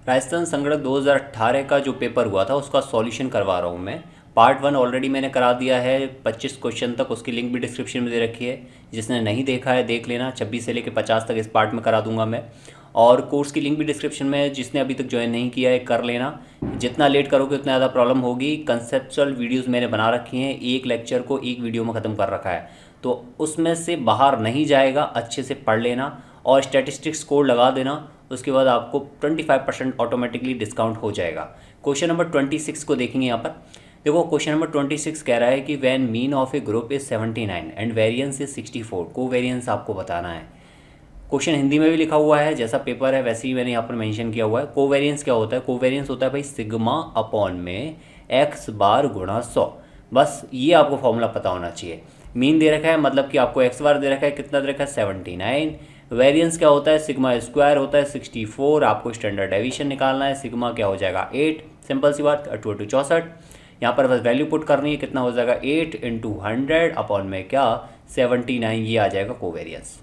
राजस्थान संगणक 2018 का जो पेपर हुआ था उसका सॉल्यूशन करवा रहा हूँ मैं। पार्ट 1 ऑलरेडी मैंने करा दिया है 25 क्वेश्चन तक, उसकी लिंक भी डिस्क्रिप्शन में दे रखी है। जिसने नहीं देखा है देख लेना। 26 से लेकर 50 तक इस पार्ट में करा दूंगा मैं। और कोर्स की लिंक भी डिस्क्रिप्शन में है, जिसने अभी तक ज्वाइन नहीं किया है कर लेना। जितना लेट करोगे उतना ज़्यादा प्रॉब्लम होगी। कंसेप्चुअल वीडियोज़ मैंने बना रखी हैं, एक लेक्चर को एक वीडियो में ख़त्म कर रखा है, तो उसमें से बाहर नहीं जाएगा। अच्छे से पढ़ लेना और स्टैटिस्टिक्स कोड लगा देना। उसके बाद आपको 25% ऑटोमेटिकली डिस्काउंट हो जाएगा। क्वेश्चन नंबर 26 को देखेंगे यहाँ पर। देखो क्वेश्चन नंबर 26 कह रहा है कि when mean of A group is 79 and variance is 64, को वेरिएंस आपको बताना है। क्वेश्चन हिंदी में भी लिखा हुआ है, जैसा पेपर है वैसे ही मैंने यहाँ पर मेंशन किया हुआ है। कोवेरिएंस क्या होता है? कोवेरिएंस होता है भाई सिग्मा अपॉन में एक्स बार गुणा 100। बस ये आपको फॉर्मूला पता होना चाहिए। मीन दे रखा है मतलब कि आपको एक्स बार दे रखा है, कितना दे रखा है 79। वेरिएंस क्या होता है? सिग्मा स्क्वायर होता है 64। आपको स्टैंडर्ड डेविएशन निकालना है। सिग्मा क्या हो जाएगा 8, सिंपल सी बात, 2 2 64। यहाँ पर बस वैल्यू पुट करनी है, कितना हो जाएगा 8 × 100 अपॉन में क्या 79, ये आ जाएगा कोवेरिएंस।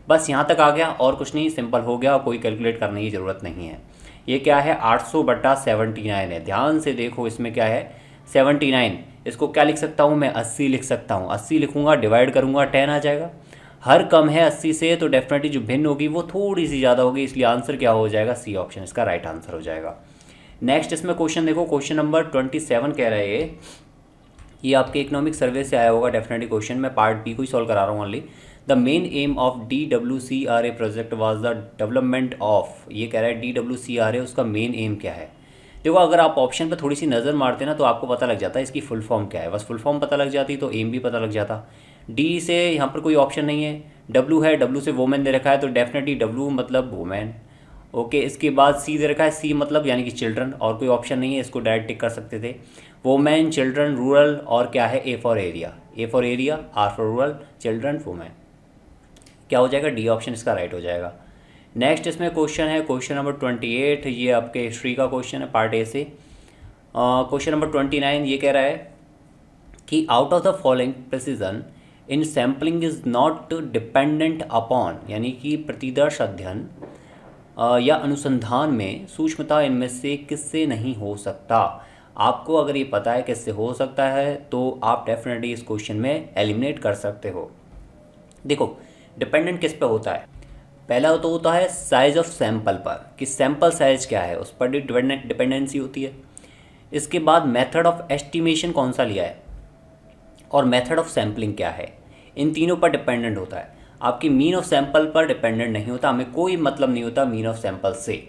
बस यहाँ तक आ गया और कुछ नहीं, सिंपल हो गया, कोई कैलकुलेट करने की ज़रूरत नहीं है। ये क्या है 800/79 है। ध्यान से देखो इसमें क्या है 79। इसको क्या लिख सकता हूँ मैं 80 लिख सकता हूँ। 80 लिखूँगा, डिवाइड करूँगा 10 आ जाएगा। हर कम है 80 से तो डेफिनेटली जो भिन्न होगी वो थोड़ी सी ज़्यादा होगी, इसलिए आंसर क्या हो जाएगा सी ऑप्शन इसका राइट आंसर हो जाएगा। नेक्स्ट इसमें क्वेश्चन देखो, क्वेश्चन नंबर 27 कह रहे हैं ये आपके इकोनॉमिक सर्वे से आया होगा डेफिनेटली क्वेश्चन। मैं पार्ट बी को ही सॉल्व करा रहा हूँ only. The main M of DWCRA project was the development of, ये कह रहा है DWCRA उसका मेन एम क्या है। देखो अगर आप ऑप्शन पर थोड़ी सी नज़र मारते ना तो आपको पता लग जाता है इसकी फुल फॉर्म क्या है। बस फुल फॉर्म पता लग जाती तो एम भी पता लग जाता। डी से यहाँ पर कोई ऑप्शन नहीं है। डब्लू है, डब्लू से वोमेन दे रखा है तो डेफिनेटली डब्लू मतलब वोमेन। ओके, इसके बाद सी दे रखा है, सी मतलब यानी कि चिल्ड्रन, और कोई ऑप्शन नहीं है, इसको डायरेक्ट टिक कर सकते थे। वोमेन, चिल्ड्रन, रूरल, और क्या है A for area, A for area, R for rural, children, women. क्या हो जाएगा डी ऑप्शन इसका राइट हो जाएगा। नेक्स्ट इसमें क्वेश्चन है क्वेश्चन नंबर 28, ये आपके हिस्ट्री का क्वेश्चन है पार्ट ए से। क्वेश्चन नंबर 29 ये कह रहा है कि out of the following precision in sampling is not dependent upon, यानी कि प्रतिदर्श अध्ययन या अनुसंधान में सूक्ष्मता इनमें से किससे नहीं हो सकता। आपको अगर ये पता है किससे हो सकता है तो आप डेफिनेटली इस क्वेश्चन में एलिमिनेट कर सकते हो। देखो डिपेंडेंट किस पे होता है? पहला तो होता है साइज ऑफ सैंपल पर, कि सैंपल साइज क्या है उस पर डिपेंडेंसी होती है। इसके बाद मेथड ऑफ एस्टिमेशन कौन सा लिया है और मेथड ऑफ सैम्पलिंग क्या है, इन तीनों पर डिपेंडेंट होता है। आपकी मीन ऑफ सैंपल पर डिपेंडेंट नहीं होता, हमें कोई मतलब नहीं होता मीन ऑफ सैंपल से।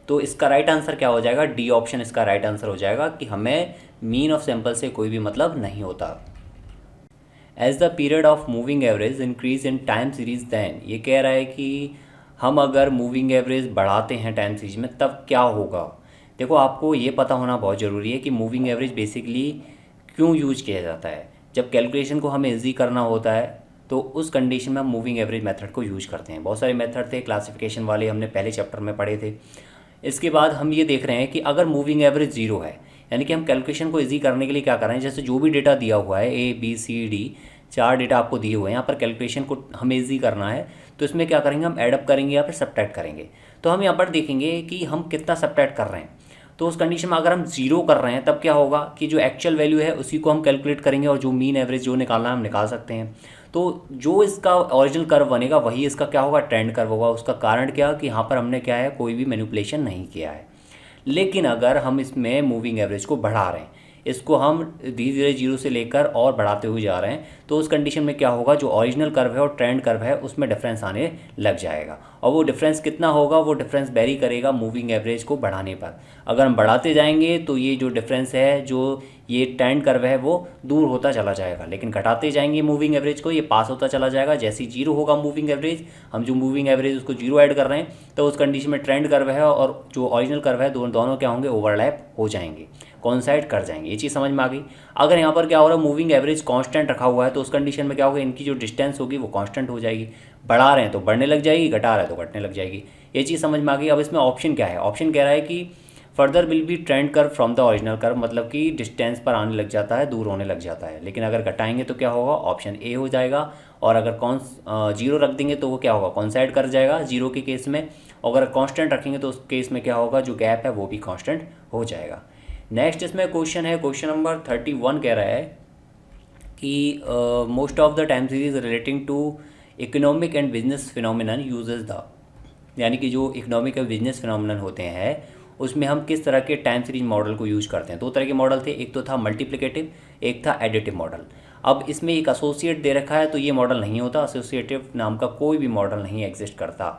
तो इसका राइट आंसर क्या हो जाएगा? डी ऑप्शन इसका राइट आंसर हो जाएगा कि हमें मीन ऑफ सैंपल से कोई भी मतलब नहीं होता। As the period of moving average increase in time series then, ये कह रहा है कि हम अगर मूविंग एवरेज बढ़ाते हैं टाइम सीरीज में तब क्या होगा। देखो आपको ये पता होना बहुत ज़रूरी है कि मूविंग एवरेज बेसिकली क्यों यूज किया जाता है। जब कैलकुलेशन को हमें ईजी करना होता है तो उस कंडीशन में हम मूविंग एवरेज मेथड को यूज करते हैं। बहुत सारे मेथड थे क्लासिफिकेशन वाले, हमने पहले चैप्टर में पढ़े थे। इसके बाद हम ये देख रहे हैं कि अगर मूविंग एवरेज ज़ीरो है, यानी कि हम कैलकुलेशन को ईजी करने के लिए क्या कर रहे हैं, जैसे जो भी डेटा दिया हुआ है ABCD 4 डेटा आपको दिए हुए हैं, यहाँ पर कैलकुलेशन को हमें ईजी करना है तो इसमें क्या करेंगे हम एडअप करेंगे या फिर सब्ट्रैक्ट करेंगे। तो हम यहाँ पर देखेंगे कि हम कितना सब्ट्रैक्ट कर रहे हैं। तो उस कंडीशन में अगर हम जीरो कर रहे हैं तब क्या होगा कि जो एक्चुअल वैल्यू है उसी को हम कैलकुलेट करेंगे और जो मीन एवरेज जो निकालना है हम निकाल सकते हैं। तो जो इसका ओरिजिनल कर्व बनेगा वही इसका क्या होगा ट्रेंड कर्व होगा। उसका कारण क्या कि यहाँ पर हमने क्या है कोई भी मैनिपुलेशन नहीं किया है। लेकिन अगर हम इसमें मूविंग एवरेज को बढ़ा रहे हैं, इसको हम धीरे धीरे जीरो से लेकर और बढ़ाते हुए जा रहे हैं, तो उस कंडीशन में क्या होगा जो ओरिजिनल कर्व है और ट्रेंड कर्व है उसमें डिफरेंस आने लग जाएगा। और वो डिफरेंस कितना होगा, वो डिफरेंस वेरी करेगा मूविंग एवरेज को बढ़ाने पर। अगर हम बढ़ाते जाएंगे तो ये जो डिफरेंस है, जो ये ट्रेंड कर्व है वो दूर होता चला जाएगा, लेकिन घटाते जाएंगे मूविंग एवरेज को ये पास होता चला जाएगा। जैसे ही जीरो होगा मूविंग एवरेज, हम जो मूविंग एवरेज उसको जीरो ऐड कर रहे हैं तो उस कंडीशन में ट्रेंड कर्व है और जो ओरिजिनल कर्व है दोनों क्या होंगे ओवरलैप हो जाएंगे, कॉन्साइड कर जाएंगे। ये चीज़ समझ में आ गई। अगर यहाँ पर क्या हो रहा है मूविंग एवरेज कांस्टेंट रखा हुआ है तो उस कंडीशन में क्या होगा इनकी जो डिस्टेंस होगी वो कांस्टेंट हो जाएगी। बढ़ा रहे हैं तो बढ़ने लग जाएगी, घटा रहे हैं तो घटने लग जाएगी। ये चीज़ समझ में आ गई। अब इसमें ऑप्शन क्या है, ऑप्शन कह रहा है कि further will be trend curve from the original curve, मतलब कि डिस्टेंस पर आने लग जाता है, दूर होने लग जाता है। लेकिन अगर घटाएंगे तो क्या होगा, ऑप्शन ए हो जाएगा। और अगर जीरो रख देंगे तो वो क्या होगा, कॉन्साइड कर जाएगा जीरो के केस में। और अगर कांस्टेंट रखेंगे तो उस केस में क्या होगा, जो गैप है वो भी कांस्टेंट हो जाएगा। नेक्स्ट इसमें क्वेश्चन है, क्वेश्चन नंबर 31 कह रहा है कि most of the time series relating to economic and business phenomenon uses the, यानी कि जो इकोनॉमिक और बिजनेस फिनोमिनन होते हैं उसमें हम किस तरह के टाइम सीरीज मॉडल को यूज करते हैं। दो तरह के मॉडल थे, एक तो था मल्टीप्लिकेटिव, एक था एडिटिव मॉडल। अब इसमें एक एसोसिएट दे रखा है तो ये मॉडल नहीं होता, एसोसिएटिव नाम का कोई भी मॉडल नहीं एग्जिस्ट करता।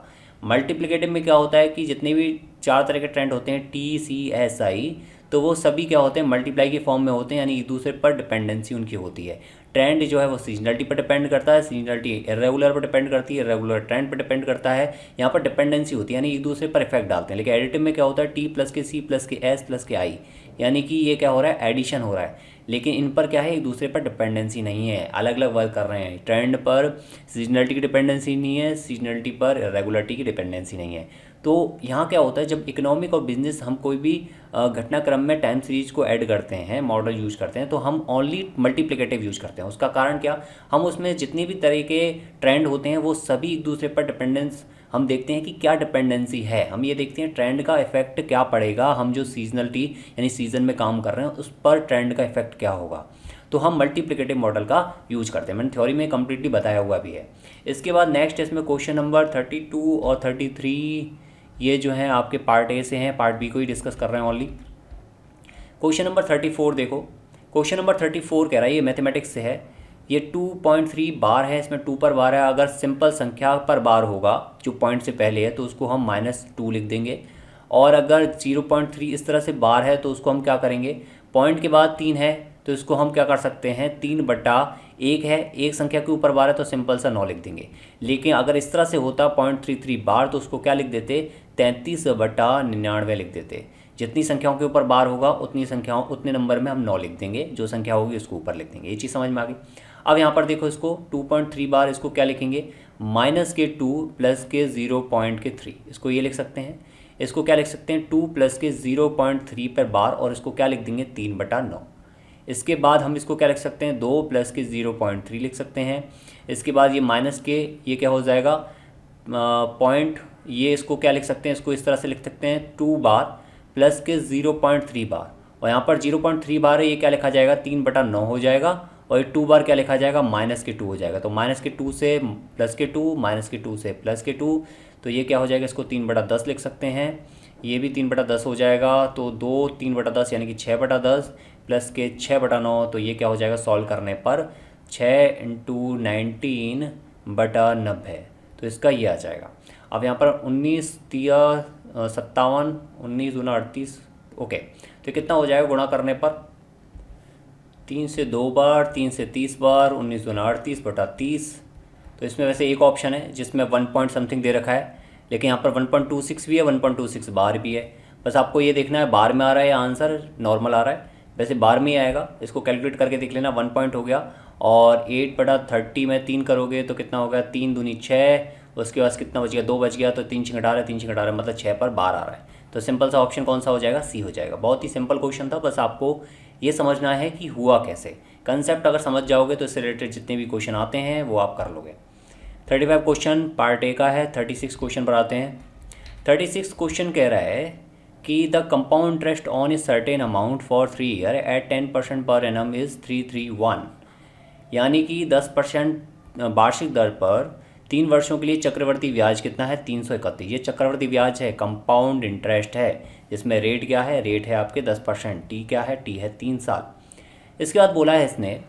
मल्टीप्लिकेटिव में क्या होता है कि जितने भी चार तरह के ट्रेंड होते हैं TCSI, तो वो सभी क्या होते हैं, मल्टीप्लाई के फॉर्म में होते हैं, यानी एक दूसरे पर डिपेंडेंसी उनकी होती है। ट्रेंड जो है वो सीजनलिटी पर डिपेंड करता है, सीजनलिटी इरेगुलर पर डिपेंड करती है, इरेगुलर ट्रेंड पर डिपेंड करता है। यहाँ पर डिपेंडेंसी होती है, यानी एक दूसरे पर इफेक्ट डालते हैं। लेकिन एडिटिव में क्या होता है, T प्लस के C प्लस के S प्लस के I, यानी कि ये क्या हो रहा है, एडिशन हो रहा है। लेकिन इन पर क्या है, एक दूसरे पर डिपेंडेंसी नहीं है, अलग अलग वर्क कर रहे हैं। ट्रेंड पर सीजनलिटी की डिपेंडेंसी नहीं है, सीजनलिटी पर रेगुलरिटी की डिपेंडेंसी नहीं है। तो यहाँ क्या होता है, जब इकोनॉमिक और बिजनेस हम कोई भी घटनाक्रम में टाइम सीरीज को ऐड करते हैं, मॉडल यूज करते हैं, तो हम ओनली मल्टीप्लिकेटिव यूज करते हैं। उसका कारण क्या, हम उसमें जितने भी तरह के ट्रेंड होते हैं वो सभी एक दूसरे पर डिपेंडेंस, हम देखते हैं कि क्या डिपेंडेंसी है। हम ये देखते हैं ट्रेंड का इफेक्ट क्या पड़ेगा, हम जो सीजनलिटी यानी सीजन में काम कर रहे हैं उस पर ट्रेंड का इफेक्ट क्या होगा, तो हम मल्टीप्लिकेटिव मॉडल का यूज करते हैं। मैंने थ्योरी में कंप्लीटली बताया हुआ भी है। इसके बाद नेक्स्ट इसमें क्वेश्चन नंबर 32 और 33, ये जो है आपके पार्ट ए से हैं, पार्ट बी को ही डिस्कस कर रहे हैं ओनली। क्वेश्चन नंबर 34 देखो, क्वेश्चन नंबर 34 कह रहा है, ये मैथमेटिक्स से है, ये 2.3 बार है, इसमें 2 पर बार है। अगर सिंपल संख्या पर बार होगा जो पॉइंट से पहले है तो उसको हम -2 लिख देंगे। और अगर 0.3 इस तरह से बार है तो उसको हम क्या करेंगे, पॉइंट के बाद 3 है तो इसको हम क्या कर सकते हैं, 3/1 है, एक संख्या के ऊपर बार है तो सिंपल सा 9 लिख देंगे। लेकिन अगर इस तरह से होता 0.33 बार तो उसको क्या लिख देते, 33/99 लिख देते। जितनी संख्याओं के ऊपर बार होगा उतने नंबर में हम 9 लिख देंगे, जो संख्या होगी उसको ऊपर लिख देंगे। ये चीज़ समझ में आ गई। अब यहाँ पर देखो, इसको 2.3 बार, इसको क्या लिखेंगे, -2 प्लस के 0.3, इसको ये लिख सकते हैं। इसको क्या लिख सकते हैं, 2 प्लस के 0.3 पर बार, और इसको क्या लिख देंगे, 3/9। इसके बाद हम इसको क्या लिख सकते हैं, 2 प्लस के 0.3 लिख सकते हैं। इसके बाद ये माइनस के, ये क्या हो जाएगा, पॉइंट, ये इसको क्या लिख सकते हैं, इसको इस तरह से लिख सकते हैं, 2 बार प्लस के 0.3 बार, और यहाँ पर 0.3 बार है, ये क्या लिखा जाएगा, 3/9 हो जाएगा। और ये 2 बार क्या लिखा जाएगा, -2 हो जाएगा। तो -2 से +2, -2 से +2, तो ये क्या हो जाएगा, इसको 3/10 लिख सकते हैं। ये भी 3/10 हो जाएगा, तो 2 3/10 यानी कि 6/10 प्लस के 6/9, तो ये क्या हो जाएगा, सॉल्व करने पर 6 × 19/90, तो इसका ये आ जाएगा। अब यहाँ पर 19 तिया 57, 19 दूना 38, ओके, तो कितना हो जाएगा गुणा करने पर, 3 से 2 बार, 3 से 30 बार, 19 दूना 38/30। तो इसमें वैसे एक ऑप्शन है जिसमें 1 पॉइंट समथिंग दे रखा है, लेकिन यहाँ पर 1.26 भी है, 1.26 बार भी है। बस आपको ये देखना है बार में आ रहा है या आंसर नॉर्मल आ रहा है। वैसे बार में ही आएगा, इसको कैलकुलेट करके देख लेना, 1 पॉइंट हो गया। और 8/30 में 3 करोगे तो कितना हो गया, 3 दूनी 6, उसके बाद कितना बच गया, 2 बच गया, तो 3 × 18, 3 × 18 मतलब 6 पर बार आ रहा है। तो सिंपल सा ऑप्शन कौन सा हो जाएगा, सी हो जाएगा। बहुत ही सिंपल क्वेश्चन था, बस आपको ये समझना है कि हुआ कैसे। कंसेप्ट अगर समझ जाओगे तो इससे रिलेटेड जितने भी क्वेश्चन आते हैं वो आप कर लोगे। 35 क्वेश्चन पार्ट ए का है। 36 क्वेश्चन पर आते हैं। 36 क्वेश्चन कह रहा है कि the compound interest on a certain amount for 3 year at 10% per annum is 331, यानी कि 10% वार्षिक दर पर 3 वर्षों के लिए चक्रवर्ती ब्याज कितना है, 331। ये चक्रवर्ती ब्याज है, कंपाउंड इंटरेस्ट है, जिसमें रेट क्या है, रेट है आपके 10%। टी क्या है, टी है 3 साल। इसके बाद बोला है इसने,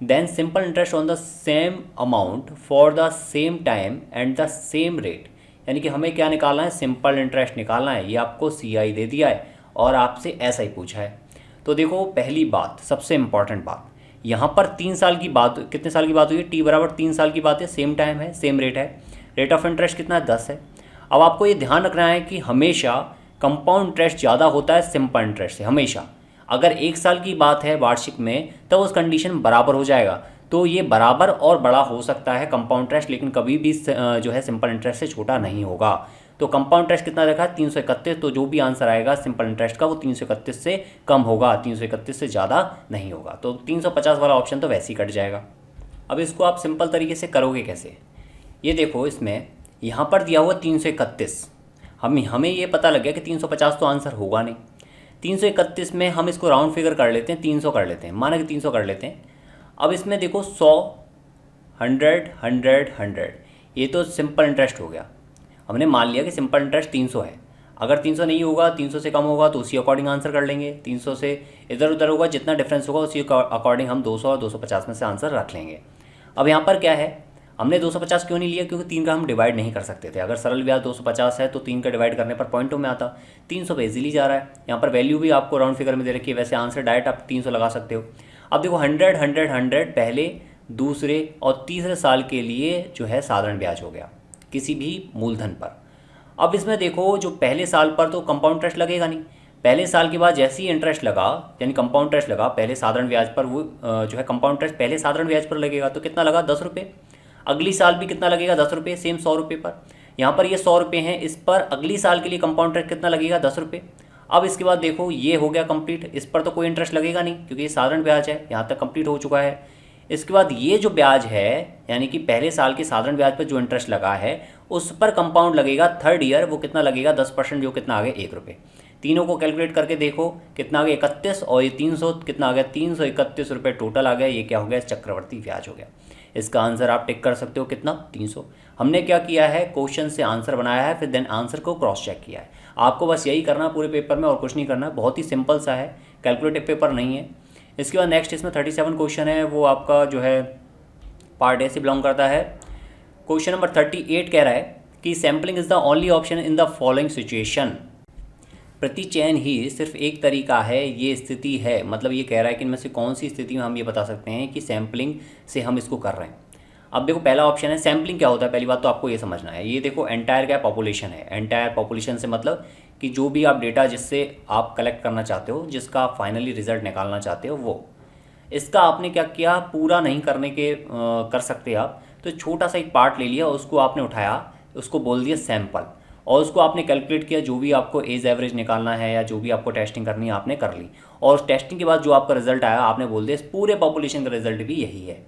then simple interest on the same amount for the same time and the same rate, यानी कि हमें क्या निकालना है, सिंपल इंटरेस्ट निकालना है। ये आपको CI दे दिया है और आपसे ऐसा ही पूछा है। तो देखो, पहली बात, सबसे इंपॉर्टेंट बात, यहाँ पर 3 साल की बात, कितने साल की बात हुई है, T बराबर 3 साल की बात है, सेम टाइम है, सेम रेट है, रेट ऑफ इंटरेस्ट कितना है, 10 है। अब आपको ये ध्यान रखना है कि हमेशा कंपाउंड इंटरेस्ट ज़्यादा होता है सिंपल इंटरेस्ट से, हमेशा। अगर 1 साल की बात है वार्षिक में, तो उस कंडीशन बराबर हो जाएगा। तो ये बराबर और बड़ा हो सकता है कंपाउंड इंटरेस्ट, लेकिन कभी भी जो है सिंपल इंटरेस्ट से छोटा नहीं होगा। तो कंपाउंड इंटरेस्ट कितना रखा है 331, तो जो भी आंसर आएगा सिंपल इंटरेस्ट का वो 331 से कम होगा, 331 से ज़्यादा नहीं होगा। तो 350 वाला ऑप्शन तो वैसे ही कट जाएगा। अब इसको आप सिंपल तरीके से करोगे कैसे, ये देखो, इसमें यहाँ पर दिया हुआ 331, हमें ये पता लग गया कि 350 तो आंसर होगा नहीं। 331 में हम इसको राउंड फिगर कर लेते हैं, 300 कर लेते हैं, माना कि 300 कर लेते हैं। अब इसमें देखो 100, 100, 100, 100, ये तो सिंपल इंटरेस्ट हो गया। हमने मान लिया कि सिंपल इंटरेस्ट 300 है। अगर 300 नहीं होगा, 300 से कम होगा तो उसी अकॉर्डिंग आंसर कर लेंगे। 300 से इधर उधर होगा, जितना डिफरेंस होगा उसी अकॉर्डिंग हम 200 और 250 में से आंसर रख लेंगे। अब यहाँ पर क्या है, हमने 250 क्यों नहीं लिया, क्योंकि 3 का हम डिवाइड नहीं कर सकते थे। अगर सरल ब्याज 250 है तो 3 का डिवाइड करने पर पॉइंटों में आता, 300 पे इजीली जा रहा है। यहाँ पर वैल्यू भी आपको राउंड फिगर में दे रखी है, वैसे आंसर डायरेक्ट आप 300 लगा सकते हो। अब देखो 100, 100, 100 पहले, दूसरे और तीसरे साल के लिए जो है साधारण ब्याज हो गया किसी भी मूलधन पर। अब इसमें देखो जो पहले साल पर तो कंपाउंड इंटरेस्ट लगेगा नहीं, पहले साल के बाद जैसे ही इंटरेस्ट लगा यानी कंपाउंड इंटरेस्ट लगा पहले साधारण ब्याज पर, वो जो है कंपाउंड इंटरेस्ट पहले साधारण ब्याज पर लगेगा, तो कितना लगा 10 रुपये। अगली साल भी कितना लगेगा 10 रुपये, सेम 100 रुपये पर। यहाँ पर ये 100 रुपये हैं, इस पर अगली साल के लिए कंपाउंड इंटरेस्ट कितना लगेगा 10 रुपये। अब इसके बाद देखो ये हो गया कंप्लीट, इस पर तो कोई इंटरेस्ट लगेगा नहीं क्योंकि ये साधारण ब्याज है, यहाँ तक कंप्लीट हो चुका है। इसके बाद ये जो ब्याज है यानी कि पहले साल के साधारण ब्याज पर जो इंटरेस्ट लगा है उस पर कंपाउंड लगेगा थर्ड ईयर, वो कितना लगेगा 10%, जो कितना आ गया 1 रुपये। तीनों को कैलकुलेट करके देखो कितना आ गया 31, और ये 300 कितना आ गया 331 रुपये टोटल आ गया। ये क्या हो गया चक्रवर्ती ब्याज हो गया। इसका आंसर आप टिक कर सकते हो कितना 300। हमने क्या किया है, क्वेश्चन से आंसर बनाया है, फिर देन आंसर को क्रॉस चेक किया है। आपको बस यही करना पूरे पेपर में और कुछ नहीं करना, बहुत ही सिंपल सा है, कैलकुलेटिव पेपर नहीं है। इसके बाद नेक्स्ट इसमें 37 क्वेश्चन है, वो आपका जो है पार्ट ए से बिलोंग करता है। क्वेश्चन नंबर 38 कह रहा है कि sampling is the only option in the following situation. प्रतिचयन ही सिर्फ एक तरीका है, ये स्थिति है। मतलब ये कह रहा है कि इनमें से कौन सी स्थिति में हम ये बता सकते हैं कि सैम्पलिंग से हम इसको कर रहे हैं। अब देखो पहला ऑप्शन है, सैम्पलिंग क्या होता है, पहली बात तो आपको ये समझना है। ये देखो एंटायर क्या पॉपुलेशन है, एंटायर पॉपुलेशन से मतलब कि जो भी आप डेटा जिससे आप कलेक्ट करना चाहते हो, जिसका आप फाइनली रिजल्ट निकालना चाहते हो, वो इसका आपने क्या किया, पूरा नहीं करने के कर सकते आप, तो छोटा सा एक पार्ट ले लिया, उसको आपने उठाया, उसको बोल दिया सैंपल, और उसको आपने कैलकुलेट किया, जो भी आपको एज एवरेज निकालना है या जो भी आपको टेस्टिंग करनी है आपने कर ली, और टेस्टिंग के बाद जो आपका रिजल्ट आया आपने बोल दिया इस पूरे पॉपुलेशन का रिजल्ट भी यही है।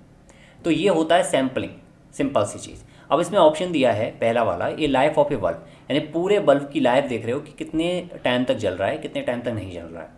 तो ये होता है सैम्पलिंग, सिंपल सी चीज़। अब इसमें ऑप्शन दिया है पहला वाला, ये लाइफ ऑफ ए बल्ब, यानी पूरे बल्ब की लाइफ देख रहे हो कि कितने टाइम तक जल रहा है, कितने टाइम तक नहीं जल रहा है।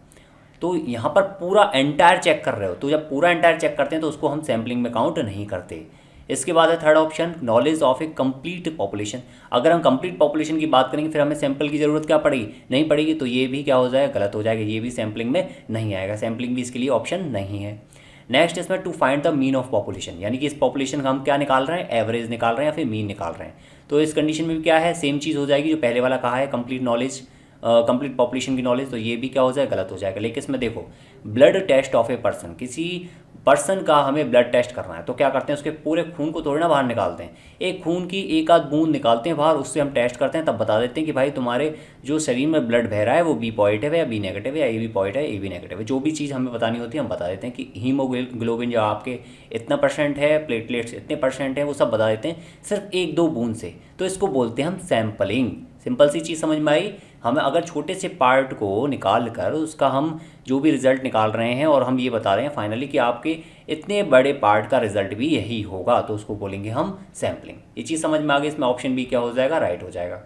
तो यहाँ पर पूरा एंटायर चेक कर रहे हो, तो जब पूरा एंटायर चेक करते हैं तो उसको हम सैम्पलिंग में काउंट नहीं करते। इसके बाद है third option, knowledge of A complete population. अगर हम कंप्लीट पॉपुलेशन की बात करेंगे फिर हमें सैंपल की ज़रूरत क्या पड़ेगी, नहीं पड़ेगी, तो ये भी क्या हो जाएगा, गलत हो जाएगा, ये भी सैम्पलिंग में नहीं आएगा, सैम्पलिंग भी इसके लिए ऑप्शन नहीं है। नेक्स्ट इसमें to find the mean of population, यानी कि इस पॉपुलेशन का हम क्या निकाल रहे हैं, एवरेज निकाल रहे हैं या फिर मीन निकाल रहे हैं। तो इस कंडीशन में भी क्या है, सेम चीज़ हो जाएगी जो पहले वाला कहा है, कंप्लीट नॉलेज, कंप्लीट पॉपुलेशन की नॉलेज, तो ये भी क्या हो जाएगा, गलत हो जाएगा। लेकिन इसमें देखो blood test of a person, किसी पर्सन का हमें ब्लड टेस्ट करना है तो क्या करते हैं, उसके पूरे खून को थोड़ी ना बाहर निकालते हैं, एक खून की एक आध बूंद निकालते हैं बाहर, उससे हम टेस्ट करते हैं, तब बता देते हैं कि भाई तुम्हारे जो शरीर में ब्लड बह रहा है वो बी पॉजिटिव है या बी नेगेटिव है, या ए बी पॉजिटिव है, ए बी नेगेटिव है। जो भी चीज़ हमें बतानी होती है हम बता देते हैं कि हीमोग्लोबिन जो आपके इतना % है, प्लेटलेट्स इतने % है, वो सब बता देते हैं सिर्फ एक दो बूंद से। तो इसको बोलते हैं हम सैम्पलिंग। सिंपल सी चीज़ समझ में आई। हमें अगर छोटे से पार्ट को निकाल कर उसका हम जो भी रिज़ल्ट निकाल रहे हैं और हम ये बता रहे हैं फाइनली कि आपके इतने बड़े पार्ट का रिजल्ट भी यही होगा, तो उसको बोलेंगे हम सैम्पलिंग। ये चीज़ समझ में आ गई। इसमें ऑप्शन बी क्या हो जाएगा, राइट हो जाएगा।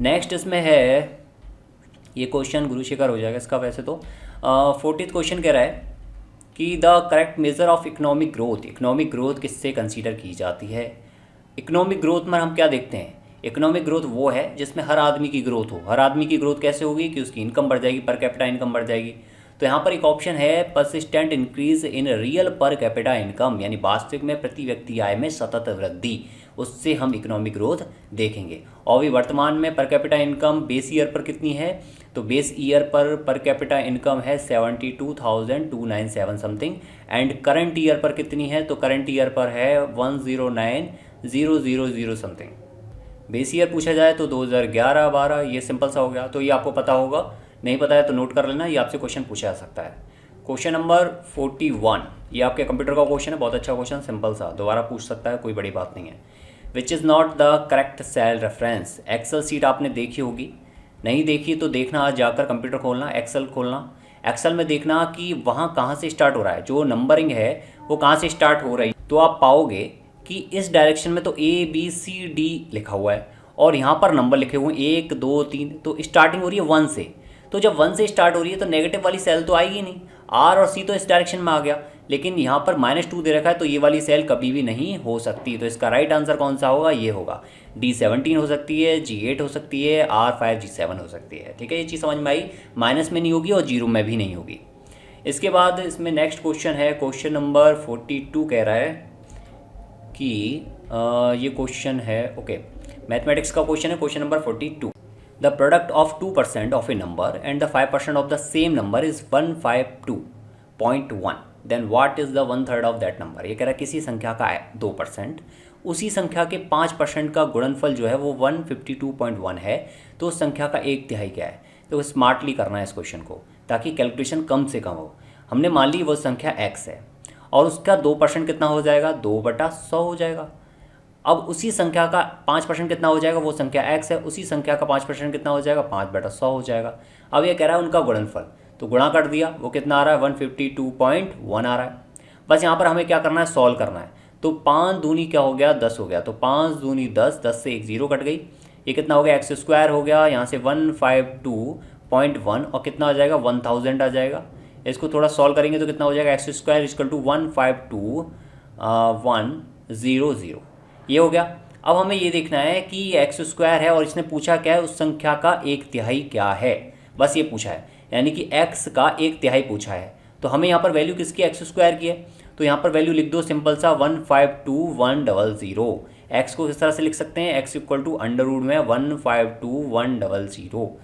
नेक्स्ट इसमें है ये क्वेश्चन गुरुशेखर हो जाएगा इसका वैसे तो। 40th क्वेश्चन कह रहा है कि the correct measure of economic growth, economic growth किससे कंसीडर की जाती है। इकोनॉमिक ग्रोथ में हम क्या देखते हैं, इकोनॉमिक ग्रोथ वो है जिसमें हर आदमी की ग्रोथ हो। हर आदमी की ग्रोथ कैसे होगी कि उसकी इनकम बढ़ जाएगी, पर कैपिटा इनकम बढ़ जाएगी। तो यहाँ पर एक ऑप्शन है persistent increase in real per capita income, यानी वास्तविक में प्रति व्यक्ति आय में सतत वृद्धि, उससे हम इकोनॉमिक ग्रोथ देखेंगे। और भी वर्तमान में per capita income base year पर कितनी है, तो base year per capita income है 72,297 समथिंग, एंड करंट ईयर पर कितनी है, तो करंट ईयर पर है 109,000 समथिंग। बेस ईयर पूछा जाए तो 2011-12, ये सिंपल सा हो गया। तो ये आपको पता होगा, नहीं पता है तो नोट कर लेना, ये आपसे क्वेश्चन पूछा जा सकता है। क्वेश्चन नंबर 41, ये आपके कंप्यूटर का क्वेश्चन है, बहुत अच्छा क्वेश्चन, सिंपल सा, दोबारा पूछ सकता है, कोई बड़ी बात नहीं है। Which is not the correct cell reference. Excel sheet आपने देखी होगी, नहीं देखी तो देखना, आज जाकर कंप्यूटर खोलना, एक्सेल खोलना, एक्सेल में देखना कि वहाँ कहाँ से स्टार्ट हो रहा है, जो नंबरिंग है वो कहाँ से स्टार्ट हो रही है। तो आप पाओगे कि इस डायरेक्शन में तो ABCD लिखा हुआ है और यहाँ पर नंबर लिखे हुए हैं 1 2 3, तो स्टार्टिंग हो रही है 1 से। तो जब 1 से स्टार्ट हो रही है तो नेगेटिव वाली सेल तो आएगी नहीं, R और C तो इस डायरेक्शन में आ गया, लेकिन यहाँ पर -2 दे रखा है, तो ये वाली सेल कभी भी नहीं हो सकती। तो इसका राइट आंसर कौन सा होगा, ये होगा D17 हो सकती है, G8 हो सकती है, R5 G7 हो सकती है। ठीक है, ये चीज़ समझ में आई, माइनस में नहीं होगी और जीरो में भी नहीं होगी। इसके बाद इसमें नेक्स्ट क्वेश्चन है, क्वेश्चन नंबर 42 कह रहा है कि ये क्वेश्चन है, ओके, मैथमेटिक्स का क्वेश्चन है, question number 42। The product of 2% of a number and the 5% of the same number is 152.1, then what is the 1/3 of that number. ये कह रहा है किसी संख्या का 2%, उसी संख्या के 5% का गुणनफल जो है वो 152.1 है, तो उस संख्या का 1/3 क्या है। तो स्मार्टली करना है इस क्वेश्चन को, ताकि कैलकुलेशन कम से कम हो। हमने मान ली वो संख्या x है और उसका 2% कितना हो जाएगा, 2/100 हो जाएगा। अब उसी संख्या का 5% कितना हो जाएगा, वो संख्या x है, उसी संख्या का 5% कितना हो जाएगा, 5/100 हो जाएगा। अब ये कह रहा है उनका गुणनफल, तो गुणा कर दिया, वो कितना आ रहा है, 152.1 आ रहा है। बस यहाँ पर हमें क्या करना है, सॉल्व करना है। तो 5 दूनी क्या हो गया, 10 हो गया, तो 5 दूनी 10, 10 से एक 0 कट गई, ये कितना हो गया, x² हो गया, यहाँ से 152.1 और कितना आ जाएगा, 1000 आ जाएगा। इसको थोड़ा सॉल्व करेंगे तो कितना हो जाएगा, x² = 152.100, ये हो गया। अब हमें ये देखना है कि ये x² है और इसने पूछा क्या है, उस संख्या का 1/3 क्या है, बस ये पूछा है, यानी कि x का 1/3 पूछा है। तो हमें यहाँ पर वैल्यू किसकी, x² की है, तो यहाँ पर वैल्यू लिख दो सिंपल सा 152.100। x को किस तरह से लिख सकते हैं, x √√ में 152.100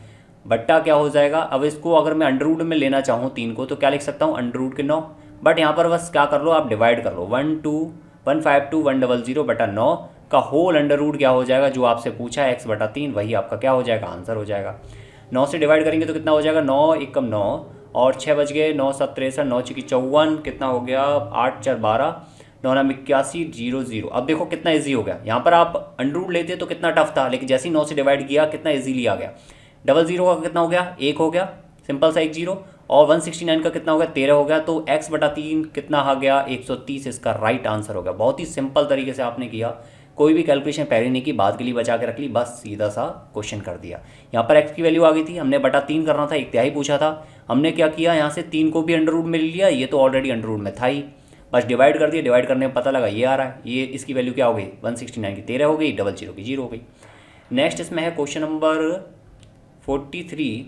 बट्टा क्या हो जाएगा। अब इसको अगर मैं √ में लेना चाहूँ 3 को, तो क्या लिख सकता हूँ, √ के 9, बट यहाँ पर बस क्या कर लो, आप डिवाइड कर लो, 152.100 बटा 9 का होल √ क्या हो जाएगा, जो आपसे पूछा है x/3, वही आपका क्या हो जाएगा, आंसर हो जाएगा। 9 से डिवाइड करेंगे तो कितना हो जाएगा, 9 एकम 9 और 6 बच गए, 9 7 63, 9 6 54, कितना हो गया, 8 4 12, 9 9 81 00। अब देखो कितना ईजी हो गया। यहाँ पर आप √ लेते तो कितना टफ था, लेकिन जैसे ही 9 से डिवाइड किया कितना ईजीली आ गया। 00 का कितना हो गया, 1 हो गया, सिंपल सा 1 0, और 169 का कितना हो गया, 13 हो गया, तो x/3 कितना आ गया, 130 इसका राइट आंसर हो गया। बहुत ही सिंपल तरीके से आपने किया, कोई भी कैलकुलेशन पहले नहीं की, बाद के लिए बचा के रख ली, बस सीधा सा क्वेश्चन कर दिया। यहाँ पर x की वैल्यू आ गई थी, हमने /3 करना था, 1/3 पूछा था, हमने क्या किया, यहाँ से 3 को भी √ में ले लिया, ये तो ऑलरेडी √ में था ही, बस डिवाइड कर दिया, डिवाइड करने में पता लगा ये आ रहा है, ये इसकी वैल्यू क्या हो गई, 169 की 13 हो गई, 00 की 0 हो गई। नेक्स्ट इसमें है क्वेश्चन नंबर 43।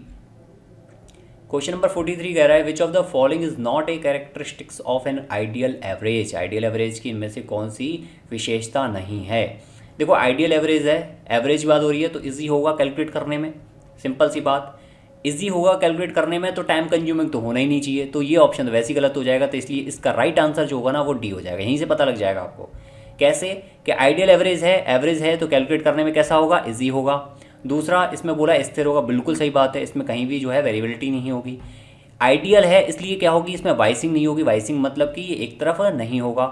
क्वेश्चन नंबर 43 कह रहा है, विच of the following is not a characteristics of an ideal average. Ideal average की इनमें से कौन सी विशेषता नहीं है। देखो आइडियल एवरेज है, एवरेज बात हो रही है, तो इजी होगा कैलकुलेट करने में, सिंपल सी बात, इजी होगा कैलकुलेट करने में, तो टाइम कंज्यूमिंग तो होना ही नहीं चाहिए, तो ये ऑप्शन तो वैसे ही गलत हो जाएगा। तो इसलिए इसका राइट आंसर जो होगा ना वो डी हो जाएगा। यहीं से पता लग जाएगा आपको कैसे, कि आइडियल एवरेज है तो कैलकुलेट करने में कैसा होगा, इजी होगा। दूसरा इसमें बोला स्थिर होगा, बिल्कुल सही बात है, इसमें कहीं भी जो है वेरिएबिलिटी नहीं होगी। आइडियल है इसलिए क्या होगी, इसमें वाइसिंग नहीं होगी, वाइसिंग मतलब कि ये एक तरफ नहीं होगा,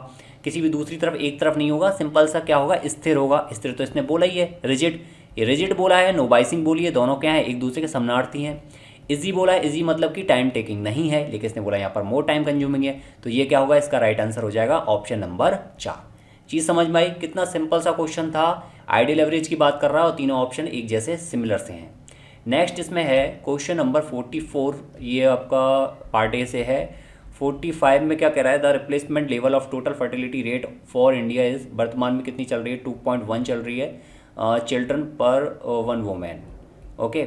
किसी भी दूसरी तरफ एक तरफ नहीं होगा, सिंपल सा क्या होगा, स्थिर होगा। स्थिर तो इसने बोला ही है, रिजिड, ये रिजिड बोला है, नो वाइसिंग बोली है, दोनों क्या है, एक दूसरे के समानार्थी हैं। इजी बोला है, इजी मतलब कि टाइम टेकिंग नहीं है, लेकिन इसने बोला यहाँ पर मोर टाइम कंज्यूमिंग है, तो ये क्या होगा, इसका राइट आंसर हो जाएगा ऑप्शन नंबर 4। चीज़ समझ में आई, कितना सिंपल सा क्वेश्चन था, आइडियल एवरेज की बात कर रहा है और तीनों ऑप्शन एक जैसे सिमिलर से हैं। नेक्स्ट इसमें है क्वेश्चन नंबर 44, ये आपका पार्ट ए से है। 45 में क्या कह रहा है, the replacement level of total fertility rate for India is, वर्तमान में कितनी चल रही है, 2.1 चल रही है चिल्ड्रन पर 1 वोमेन। ओके,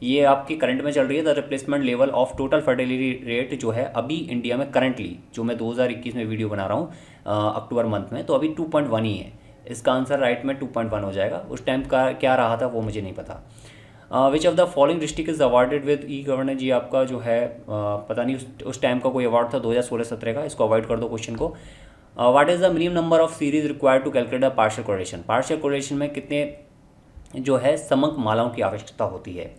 ये आपकी करंट में चल रही है। The replacement level of total fertility rate जो है अभी इंडिया में करंटली, जो मैं 2021 में वीडियो बना रहा हूँ अक्टूबर मंथ में, तो अभी 2.1 ही है। इसका आंसर राइट में 2.1 हो जाएगा। उस टाइम का क्या रहा था वो मुझे नहीं पता। Which of the following district is awarded with e governance, जी आपका जो है पता नहीं उस टाइम का कोई अवार्ड था 2016-17 का, इसको अवॉइड कर दो क्वेश्चन को। What is the minimum number of series required to calculate the partial correlation. Partial correlation में कितने जो है समक मालाओं की आवश्यकता होती है।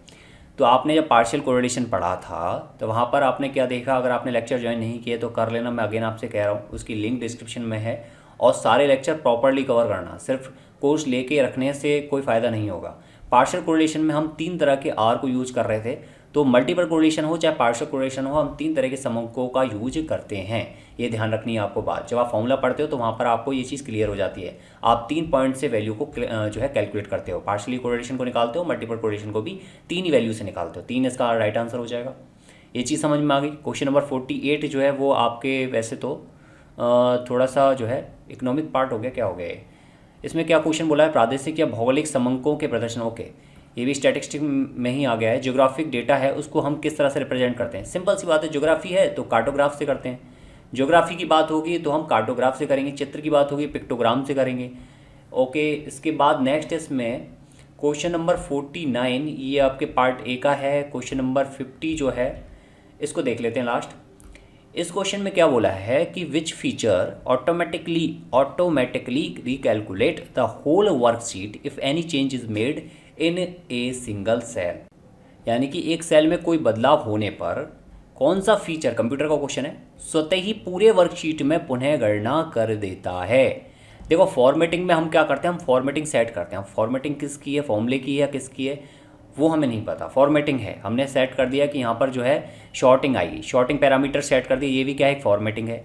तो आपने जब पार्शियल कोरिलेशन पढ़ा था तो वहाँ पर आपने क्या देखा, अगर आपने लेक्चर ज्वाइन नहीं किए तो कर लेना, मैं अगेन आपसे कह रहा हूँ, उसकी लिंक डिस्क्रिप्शन में है, और सारे लेक्चर प्रॉपर्ली कवर करना। सिर्फ कोर्स लेके रखने से कोई फ़ायदा नहीं होगा। पार्शियल कोरिलेशन में हम 3 तरह के आर को यूज कर रहे थे, तो मल्टीपल कोरिलेशन हो चाहे पार्शियल कोरिलेशन हो, हम 3 तरह के समूहों का यूज करते हैं। ये ध्यान रखनी है आपको बात। जब आप फॉर्मूला पढ़ते हो तो वहाँ पर आपको ये चीज़ क्लियर हो जाती है। आप 3 पॉइंट से वैल्यू को जो है कैलकुलेट करते हो, पार्शियली कोरिलेशन को निकालते हो, मल्टीपल कोरिलेशन को भी 3 ही वैल्यू से निकालते हो। 3 इसका राइट आंसर हो जाएगा। ये चीज़ समझ में आ गई। क्वेश्चन नंबर 48 जो है वो आपके वैसे तो थोड़ा सा जो है इकोनॉमिक पार्ट हो गया, क्या हो गया है इसमें, क्या क्वेश्चन बोला है, प्रादेशिक या भौगोलिक समंकों के प्रदर्शन। ओके, ये भी स्टैटिस्टिक्स में ही आ गया है। ज्योग्राफिक डेटा है उसको हम किस तरह से रिप्रेजेंट करते हैं। सिंपल सी बात है, ज्योग्राफी है तो कार्टोग्राफ से करते हैं। ज्योग्राफी की बात होगी तो हम कार्टोग्राफ से करेंगे, चित्र की बात होगी पिक्टोग्राम से करेंगे। ओके, इसके बाद नेक्स्ट इसमें क्वेश्चन नंबर 49, ये आपके पार्ट ए का है। क्वेश्चन नंबर 50 जो है इसको देख लेते हैं लास्ट। इस क्वेश्चन में क्या बोला है कि which feature automatically recalculate the whole worksheet if any change is made in a single cell. यानी कि एक सेल में कोई बदलाव होने पर कौन सा फीचर, कंप्यूटर का क्वेश्चन है, स्वतः ही पूरे वर्कशीट में पुनः गणना कर देता है। देखो फॉर्मेटिंग में हम क्या करते हैं, हम फॉर्मेटिंग सेट करते हैं। फॉर्मेटिंग किसकी है, फॉर्मूले की है, किसकी है वो हमें नहीं पता। फॉर्मेटिंग है, हमने सेट कर दिया कि यहाँ पर जो है शॉर्टिंग आएगी, शॉर्टिंग पैरामीटर सेट कर दिया, ये भी क्या है, फॉर्मेटिंग है।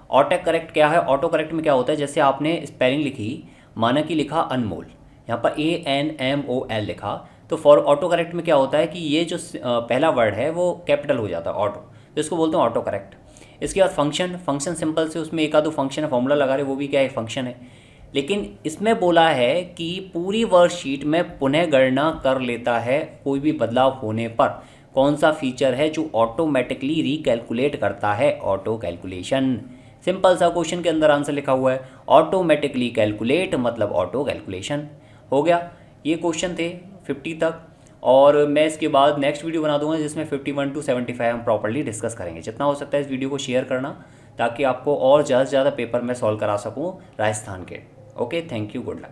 ऑटो करेक्ट क्या है, ऑटो करेक्ट में क्या होता है, जैसे आपने स्पेलिंग लिखी, माना कि लिखा अनमोल, यहाँ पर ANMOL लिखा, तो फॉर ऑटो करेक्ट में क्या होता है कि ये जो पहला वर्ड है वो कैपिटल हो जाता है ऑटो, तो इसको बोलते हैं ऑटो करेक्ट। इसके बाद फंक्शन सिंपल से उसमें एक आधो फंक्शन है, फॉर्मूला लगा रहे, वो भी क्या है, फंक्शन है। लेकिन इसमें बोला है कि पूरी वर्कशीट में पुनः गणना कर लेता है कोई भी बदलाव होने पर। कौन सा फीचर है जो ऑटोमेटिकली रिकैलकुलेट करता है, ऑटो कैलकुलेशन। सिंपल सा क्वेश्चन के अंदर आंसर लिखा हुआ है, ऑटोमेटिकली कैलकुलेट मतलब ऑटो कैलकुलेशन। हो गया, ये क्वेश्चन थे 50 तक, और मैं इसके बाद नेक्स्ट वीडियो बना दूंगा जिसमें 51 to 75 हम प्रॉपर्ली डिस्कस करेंगे। जितना हो सकता है इस वीडियो को शेयर करना ताकि आपको और ज़्यादा से ज़्यादा पेपर में सॉल्व करा सकूँ राजस्थान के। Okay, thank you, good luck.